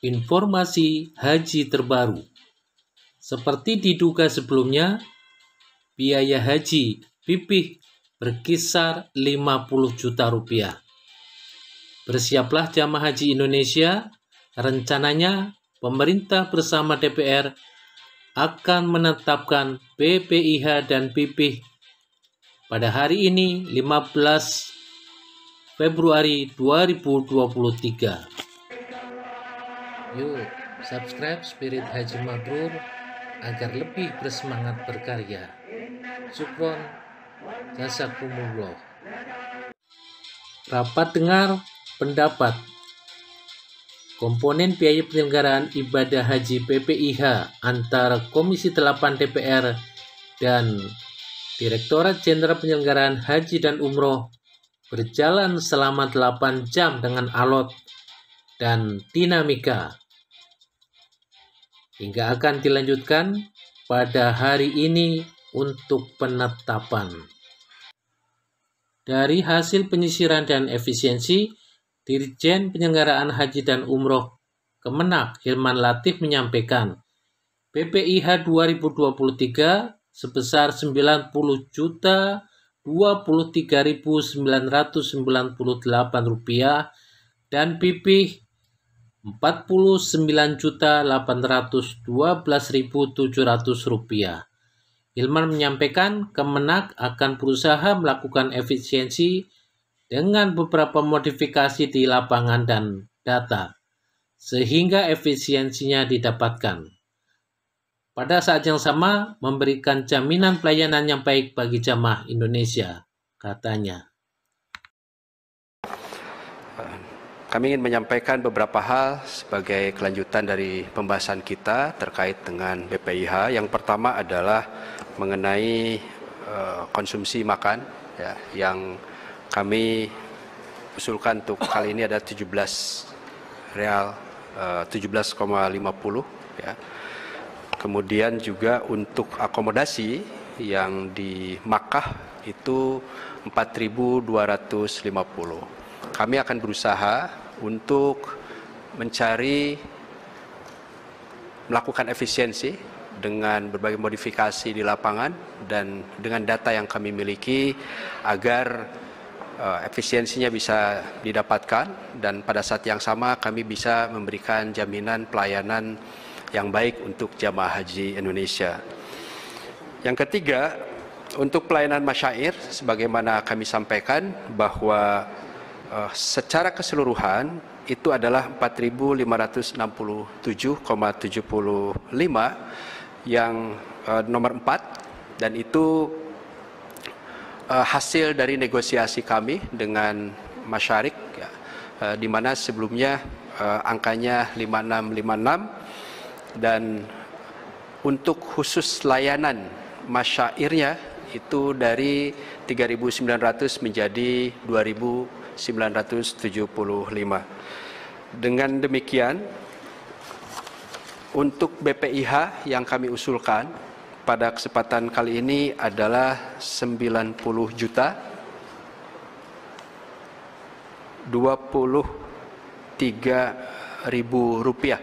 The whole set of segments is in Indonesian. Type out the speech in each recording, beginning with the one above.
Informasi haji terbaru. Seperti diduga sebelumnya, biaya haji pipih berkisar 50 juta rupiah. Bersiaplah jamaah haji Indonesia, rencananya pemerintah bersama DPR akan menetapkan BPIH dan pipih pada hari ini 15 Februari 2023. Yuk, subscribe Spirit Haji Mabrur agar lebih bersemangat berkarya. Syukron, jazakumullah. Rapat dengar pendapat komponen biaya penyelenggaraan ibadah haji BPIH antara Komisi 8 DPR dan Direktorat Jenderal Penyelenggaraan Haji dan Umroh berjalan selama 8 jam dengan alot dan dinamika, hingga akan dilanjutkan pada hari ini untuk penetapan. Dari hasil penyisiran dan efisiensi, Dirjen Penyelenggaraan Haji dan Umroh Kemenak Hilman Latif menyampaikan, BPIH 2023 sebesar Rp90.23.998 dan pipih Rp49.812.700. Hilman menyampaikan Kemenak akan berusaha melakukan efisiensi dengan beberapa modifikasi di lapangan dan data, sehingga efisiensinya didapatkan. Pada saat yang sama, memberikan jaminan pelayanan yang baik bagi jamaah Indonesia, katanya. Kami ingin menyampaikan beberapa hal sebagai kelanjutan dari pembahasan kita terkait dengan BPIH. Yang pertama adalah mengenai konsumsi makan, ya, yang kami usulkan untuk kali ini ada 17,50 ya. Kemudian juga untuk akomodasi yang di Makkah itu 4.250. Kami akan berusaha untuk melakukan efisiensi dengan berbagai modifikasi di lapangan dan dengan data yang kami miliki agar efisiensinya bisa didapatkan dan pada saat yang sama kami bisa memberikan jaminan pelayanan yang baik untuk jamaah haji Indonesia. Yang ketiga, untuk pelayanan masyair, sebagaimana kami sampaikan bahwa secara keseluruhan itu adalah 4.567,75 yang nomor 4, dan itu hasil dari negosiasi kami dengan masyarik, ya, di mana sebelumnya angkanya 5656 dan untuk khusus layanan masyairnya itu dari 3.900 menjadi 2.975. Dengan demikian, untuk BPIH yang kami usulkan pada kesempatan kali ini adalah 90 juta 23.000 rupiah,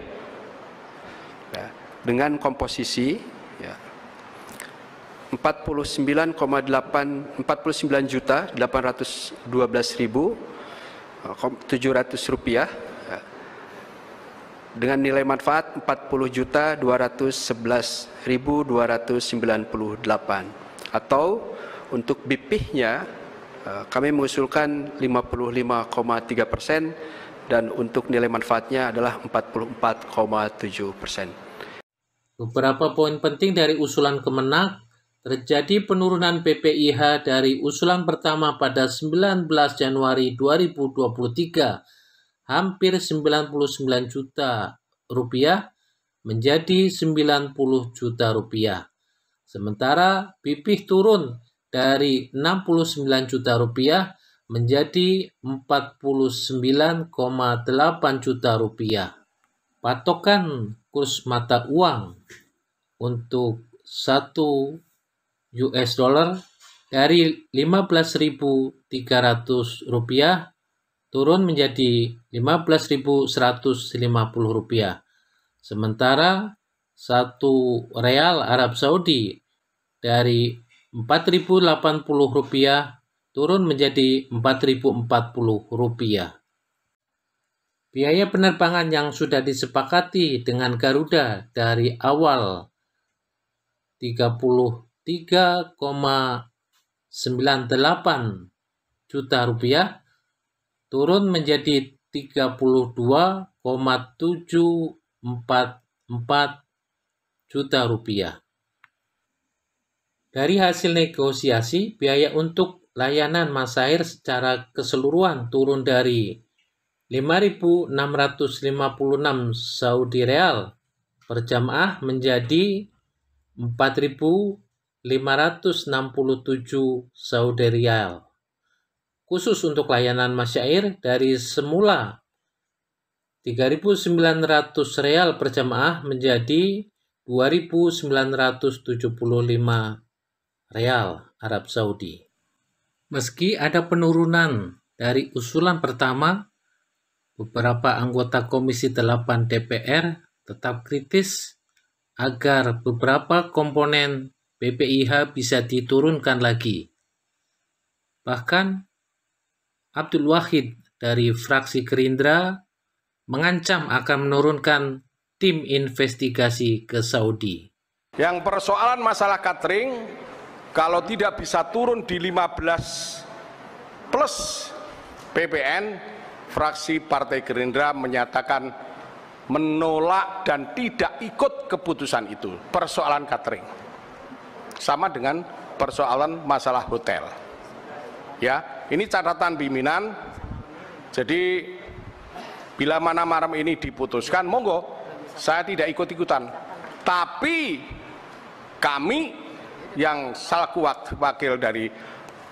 ya, dengan komposisi, ya, 49.812.700 rupiah, ya, dengan nilai manfaat 40.211.298, atau untuk BPIH-nya kami mengusulkan 55,3% dan untuk nilai manfaatnya adalah 44,7%. Beberapa poin penting dari usulan Kemenak: terjadi penurunan BPIH dari usulan pertama pada 19 Januari 2023 hampir 99 juta rupiah menjadi 90 juta rupiah. Sementara pipih turun dari 69 juta rupiah menjadi 49,8 juta rupiah. Patokan kurs mata uang untuk 1 US dollar dari 15.300 rupiah turun menjadi Rp15.150. Sementara 1 real Arab Saudi dari Rp4.080 turun menjadi Rp4.040. Biaya penerbangan yang sudah disepakati dengan Garuda dari awal Rp33,98 juta turun menjadi Rp32,744 juta. Dari hasil negosiasi, biaya untuk layanan masyair secara keseluruhan turun dari 5.656 Saudi Real per jamaah menjadi 4.567 Saudi Rial. Khusus untuk layanan masyair dari semula 3.900 Real per jamaah menjadi 2.975 Real Arab Saudi. Meski ada penurunan dari usulan pertama, beberapa anggota Komisi 8 DPR tetap kritis agar beberapa komponen BPIH bisa diturunkan lagi. Bahkan Abdul Wahid dari fraksi Gerindra mengancam akan menurunkan tim investigasi ke Saudi. Yang persoalan masalah catering, kalau tidak bisa turun di 15 plus PPN, fraksi Partai Gerindra menyatakan menolak dan tidak ikut keputusan itu. Persoalan catering sama dengan persoalan masalah hotel. Ya, ini catatan pimpinan. Jadi bila mana malam ini diputuskan, monggo, saya tidak ikut-ikutan. Tapi kami yang selaku wakil dari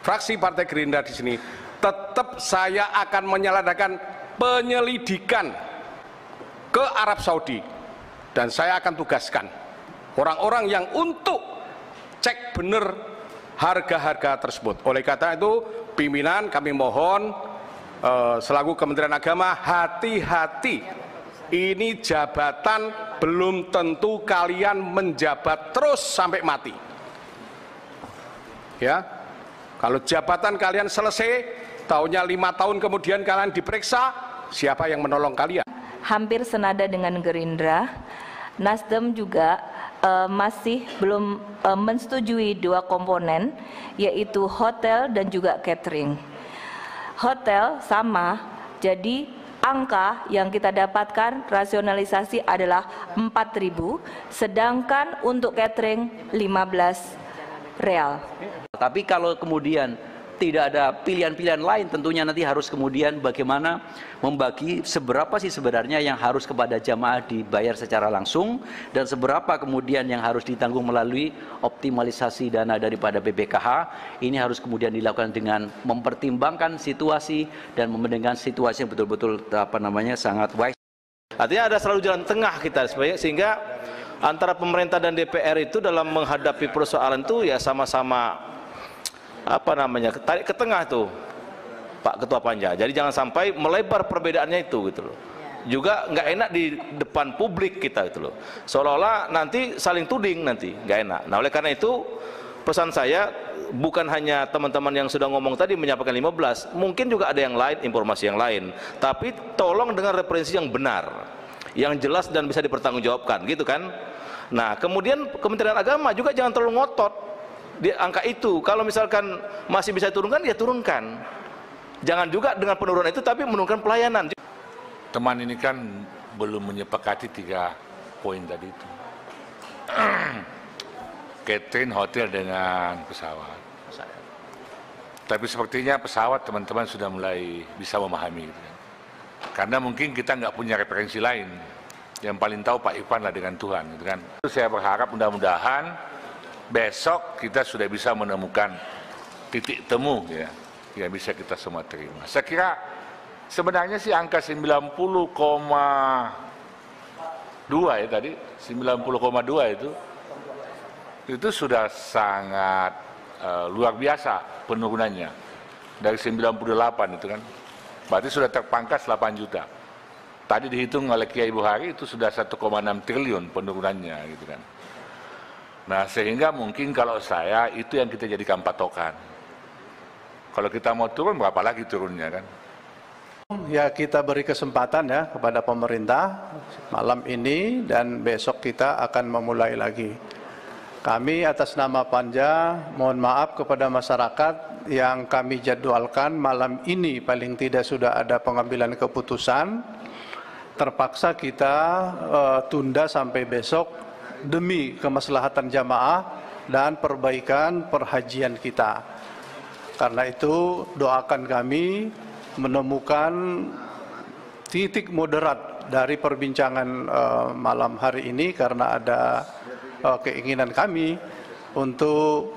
fraksi Partai Gerindra di sini, tetap saya akan menyelesaikan penyelidikan ke Arab Saudi, dan saya akan tugaskan orang-orang yang untuk cek benar harga-harga tersebut. Oleh karena itu, pimpinan kami mohon selaku Kementerian Agama, hati-hati. Ini jabatan belum tentu kalian menjabat terus sampai mati. Ya, kalau jabatan kalian selesai, tahunnya 5 tahun kemudian kalian diperiksa, siapa yang menolong kalian? Hampir senada dengan Gerindra, Nasdem juga masih belum menyetujui 2 komponen, yaitu hotel dan juga catering. Hotel sama, jadi angka yang kita dapatkan rasionalisasi adalah 4.000, sedangkan untuk catering 15 real. Tapi kalau kemudian tidak ada pilihan-pilihan lain, tentunya nanti harus kemudian bagaimana membagi seberapa sih sebenarnya yang harus kepada jamaah dibayar secara langsung dan seberapa kemudian yang harus ditanggung melalui optimalisasi dana daripada BPKH. Ini harus kemudian dilakukan dengan mempertimbangkan situasi dan memandangkan situasi yang betul-betul sangat wise. Artinya ada selalu jalan tengah kita sehingga antara pemerintah dan DPR itu dalam menghadapi persoalan itu ya sama-sama tarik ke tengah tuh Pak Ketua Panja. Jadi jangan sampai melebar perbedaannya itu gitu loh. Juga nggak enak di depan publik kita gitu loh. Seolah-olah nanti saling tuding, nanti nggak enak. Nah, oleh karena itu pesan saya bukan hanya teman-teman yang sudah ngomong tadi menyampaikan 15, mungkin juga ada yang lain, informasi yang lain. Tapi tolong dengan referensi yang benar, yang jelas dan bisa dipertanggungjawabkan gitu kan. Nah, kemudian Kementerian Agama juga jangan terlalu ngotot di angka itu. Kalau misalkan masih bisa turunkan, ya turunkan. Jangan juga dengan penurunan itu tapi menurunkan pelayanan. Teman ini kan belum menyepakati 3 poin tadi itu. Catering, hotel dengan pesawat. Tapi sepertinya pesawat teman-teman sudah mulai bisa memahami gitu kan. Karena mungkin kita nggak punya referensi lain. Yang paling tahu Pak Irfan lah dengan Tuhan gitu kan. Saya berharap mudah-mudahan besok kita sudah bisa menemukan titik temu ya, yang bisa kita semua terima. Saya kira sebenarnya sih angka 90,2 ya tadi, 90,2 itu sudah sangat luar biasa penurunannya dari 98 itu kan. Berarti sudah terpangkas 8 juta. Tadi dihitung oleh Kiai Buhari itu sudah 1,6 triliun penurunannya gitu kan. Nah, sehingga mungkin kalau saya itu yang kita jadikan patokan. Kalau kita mau turun berapa lagi turunnya kan? Ya, kita beri kesempatan ya kepada pemerintah malam ini dan besok kita akan memulai lagi. Kami atas nama Panja mohon maaf kepada masyarakat yang kami jadwalkan malam ini paling tidak sudah ada pengambilan keputusan. Terpaksa kita tunda sampai besok demi kemaslahatan jamaah dan perbaikan perhajian kita. Karena itu doakan kami menemukan titik moderat dari perbincangan malam hari ini karena ada keinginan kami untuk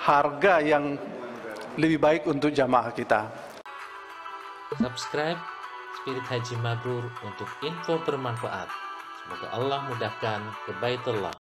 harga yang lebih baik untuk jamaah kita. Subscribe Spirit Haji Mabrur untuk info bermanfaat. Semoga Allah mudahkan ke Baitullah.